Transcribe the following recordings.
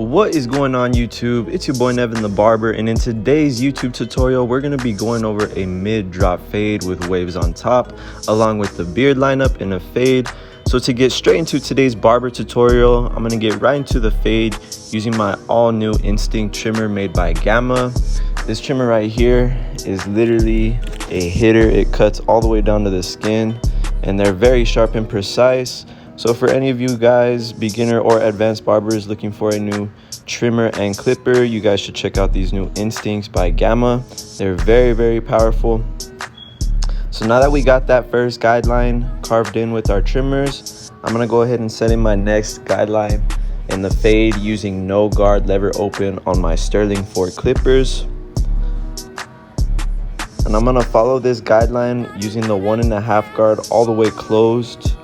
What is going on YouTube? It's your boy NevinTheBarber, and in today's YouTube tutorial we're going to be going over a mid-drop fade with waves on top along with the beard lineup and a fade. So to get straight into today's barber tutorial, I'm going to get right into the fade using my all new Instinct trimmer made by Gamma. This trimmer right here is literally a hitter. It cuts all the way down to the skin and they're very sharp and precise. So for any of you guys, beginner or advanced barbers looking for a new trimmer and clipper, you guys should check out these new Instincts by Gamma. They're very powerful. So now that we got that first guideline carved in with our trimmers, I'm gonna go ahead and set in my next guideline in the fade using no guard lever open on my Sterling 4 clippers. And I'm gonna follow this guideline using the 1.5 guard all the way closed,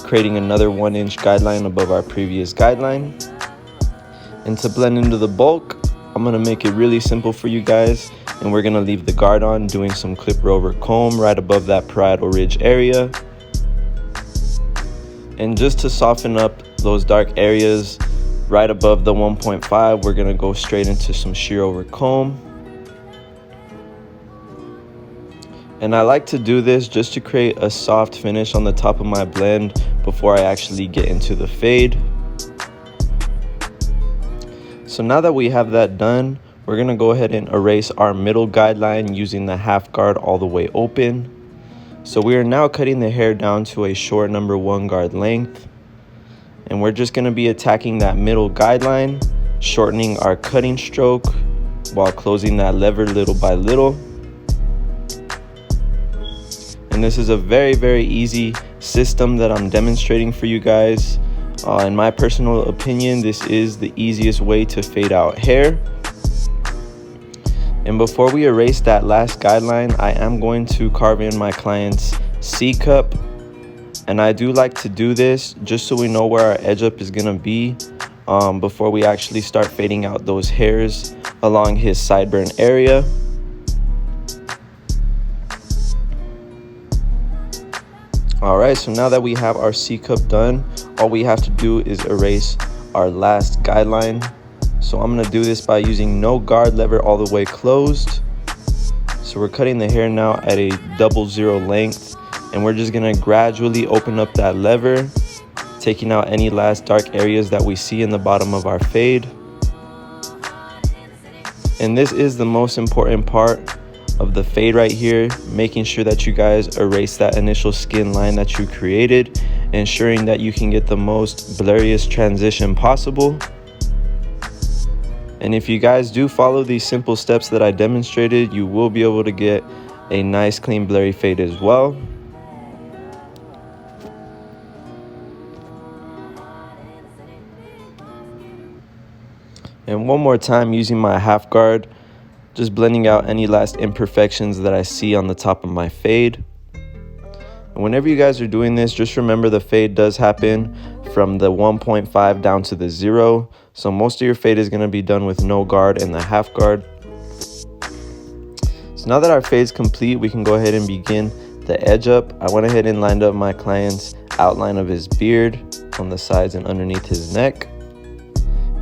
creating another 1-inch guideline above our previous guideline. And to blend into the bulk, I'm gonna make it really simple for you guys, and we're gonna leave the guard on, doing some clipper over comb right above that parietal ridge area. And just to soften up those dark areas right above the 1.5, we're gonna go straight into some shear over comb. And I like to do this just to create a soft finish on the top of my blend before I actually get into the fade. So now that we have that done, we're gonna go ahead and erase our middle guideline using the 1/2 guard all the way open. So we are now cutting the hair down to a short number 1 guard length. And we're just gonna be attacking that middle guideline, shortening our cutting stroke while closing that lever little by little. And this is a very easy system that I'm demonstrating for you guys. In my personal opinion, this is the easiest way to fade out hair. And before we erase that last guideline, I am going to carve in my client's C cup. And I do like to do this just so we know where our edge up is gonna be before we actually start fading out those hairs along his sideburn area. Alright, so now that we have our C cup done, all we have to do is erase our last guideline. So I'm going to do this by using no guard lever all the way closed. So we're cutting the hair now at a 00 length, and we're just going to gradually open up that lever, taking out any last dark areas that we see in the bottom of our fade. And this is the most important part of the fade right here, making sure that you guys erase that initial skin line that you created, ensuring that you can get the most blurriest transition possible. And if you guys do follow these simple steps that I demonstrated, you will be able to get a nice clean blurry fade as well. And one more time using my 1/2 guard, just blending out any last imperfections that I see on the top of my fade. And whenever you guys are doing this, just remember the fade does happen from the 1.5 down to the 0. So most of your fade is going to be done with no guard and the 1/2 guard. So now that our fade is complete, we can go ahead and begin the edge up. I went ahead and lined up my client's outline of his beard on the sides and underneath his neck.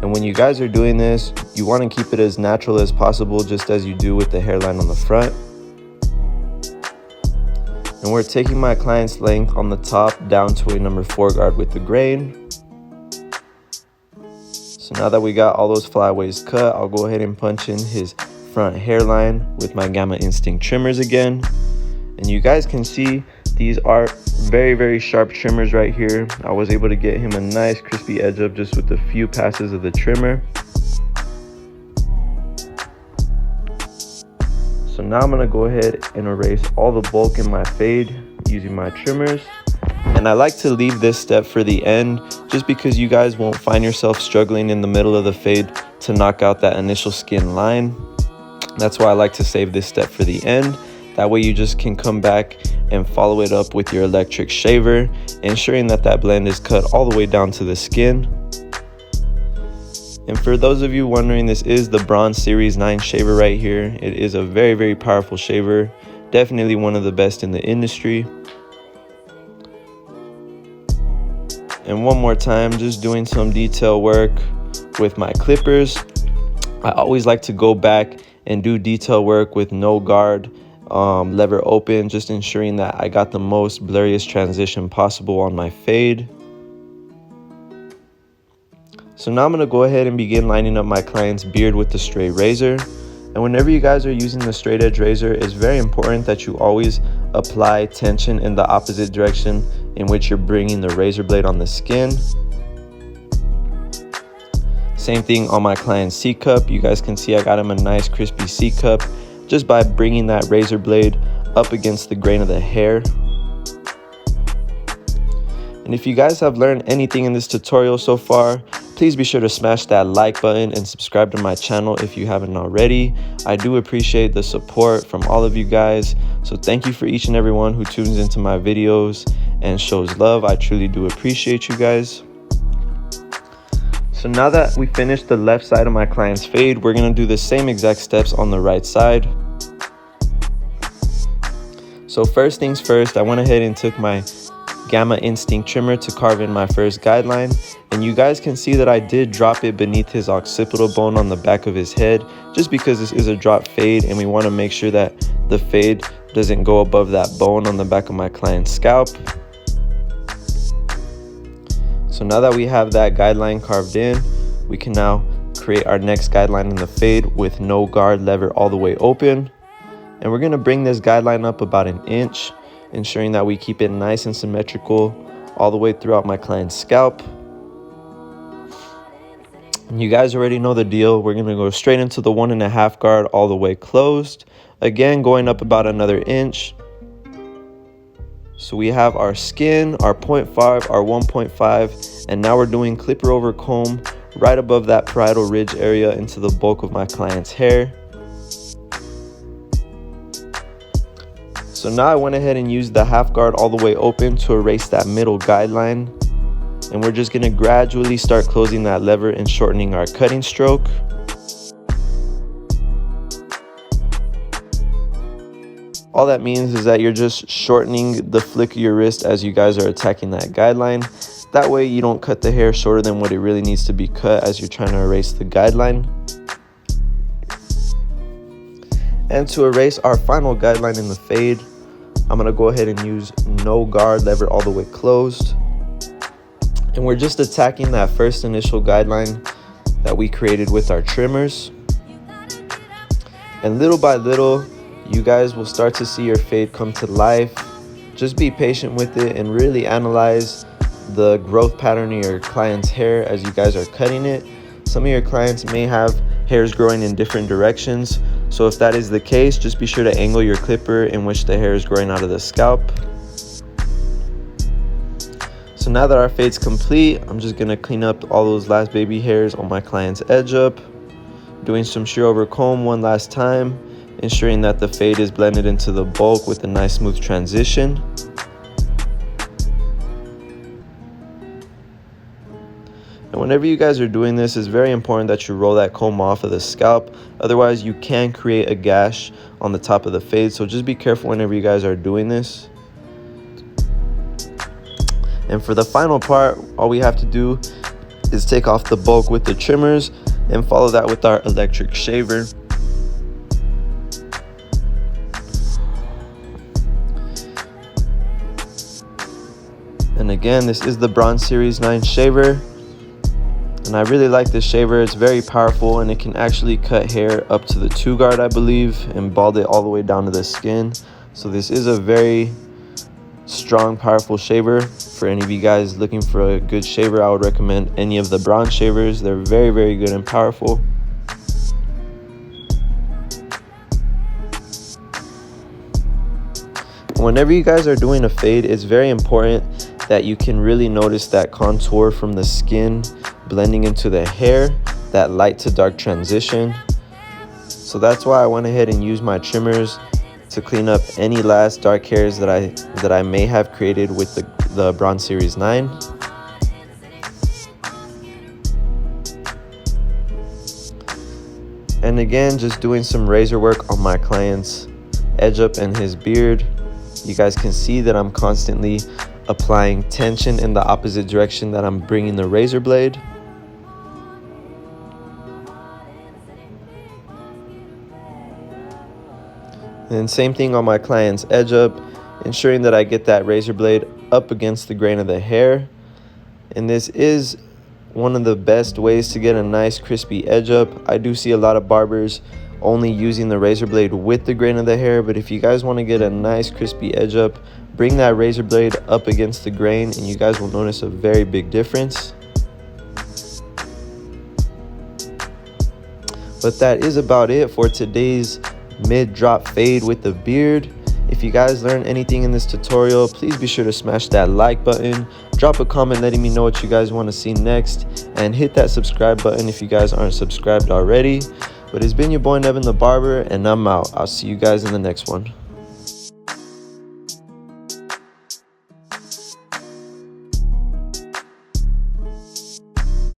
And when you guys are doing this, you want to keep it as natural as possible, just as you do with the hairline on the front. And we're taking my client's length on the top down to a number 4 guard with the grain. So now that we got all those flyaways cut, I'll go ahead and punch in his front hairline with my Gamma Instinct trimmers again. And you guys can see these are very sharp trimmers right here. I was able to get him a nice crispy edge up just with a few passes of the trimmer. So now I'm going to go ahead and erase all the bulk in my fade using my trimmers. And I like to leave this step for the end just because you guys won't find yourself struggling in the middle of the fade to knock out that initial skin line. That's why I like to save this step for the end. That way you just can come back and follow it up with your electric shaver, ensuring that that blend is cut all the way down to the skin. And for those of you wondering, this is the Bronze Series 9 shaver right here. It is a very powerful shaver, definitely one of the best in the industry. And one more time, just doing some detail work work with my clippers. I always like to go back and do detail work with no guard, lever open, just ensuring that I got the most blurriest transition possible on my fade. So now I'm going to go ahead and begin lining up my client's beard with the straight razor. And whenever you guys are using the straight edge razor, it's very important that you always apply tension in the opposite direction in which you're bringing the razor blade on the skin. Same thing on my client's C cup. You guys can see I got him a nice crispy C cup just by bringing that razor blade up against the grain of the hair. And if you guys have learned anything in this tutorial so far, please be sure to smash that like button and subscribe to my channel if you haven't already. I do appreciate the support from all of you guys. So thank you for each and every one who tunes into my videos and shows love. I truly do appreciate you guys. So now that we finished the left side of my client's fade, we're gonna do the same exact steps on the right side. So first things first, I went ahead and took my Gamma Instinct trimmer to carve in my first guideline, and you guys can see that I did drop it beneath his occipital bone on the back of his head, just because this is a drop fade and we want to make sure that the fade doesn't go above that bone on the back of my client's scalp. So now that we have that guideline carved in, we can now create our next guideline in the fade with no guard, lever all the way open. And we're going to bring this guideline up about an inch, ensuring that we keep it nice and symmetrical all the way throughout my client's scalp. And you guys already know the deal. We're going to go straight into the 1.5 guard all the way closed. Again, going up about another inch. So we have our skin, our 0.5, our 1.5, and now we're doing clipper over comb right above that parietal ridge area into the bulk of my client's hair. So now I went ahead and used the half guard all the way open to erase that middle guideline. And we're just gonna gradually start closing that lever and shortening our cutting stroke. All that means is that you're just shortening the flick of your wrist as you guys are attacking that guideline. That way you don't cut the hair shorter than what it really needs to be cut as you're trying to erase the guideline. And to erase our final guideline in the fade, I'm gonna go ahead and use no guard, lever all the way closed. And we're just attacking that first initial guideline that we created with our trimmers. And little by little, you guys will start to see your fade come to life. Just be patient with it and really analyze the growth pattern of your client's hair as you guys are cutting it. Some of your clients may have hairs growing in different directions. So if that is the case, just be sure to angle your clipper in which the hair is growing out of the scalp. So now that our fade's complete, I'm just gonna clean up all those last baby hairs on my client's edge up, doing some shear over comb one last time, ensuring that the fade is blended into the bulk with a nice smooth transition. And whenever you guys are doing this, it's very important that you roll that comb off of the scalp. Otherwise, you can create a gash on the top of the fade. So just be careful whenever you guys are doing this. And for the final part, all we have to do is take off the bulk with the trimmers and follow that with our electric shaver. And again, this is the Bronze Series 9 shaver. And I really like this shaver. It's very powerful and it can actually cut hair up to the 2 guard, I believe, and bald it all the way down to the skin. So this is a very strong, powerful shaver. For any of you guys looking for a good shaver, I would recommend any of the Bronze shavers. They're very, very good and powerful. Whenever you guys are doing a fade, it's very important that you can really notice that contour from the skin blending into the hair, that light to dark transition. So that's why I went ahead and used my trimmers to clean up any last dark hairs that I may have created with the Bronze Series 9. And again, just doing some razor work on my client's edge up and his beard. You guys can see that I'm constantly applying tension in the opposite direction that I'm bringing the razor blade. And same thing on my client's edge up, ensuring that I get that razor blade up against the grain of the hair. And this is one of the best ways to get a nice crispy edge up. I do see a lot of barbers only using the razor blade with the grain of the hair, but if you guys want to get a nice crispy edge up, bring that razor blade up against the grain and you guys will notice a very big difference. But that is about it for today's mid-drop fade with the beard. If you guys learned anything in this tutorial, please be sure to smash that like button, drop a comment letting me know what you guys want to see next, and hit that subscribe button if you guys aren't subscribed already. But it's been your boy Nevin the Barber, and I'm out. I'll see you guys in the next one.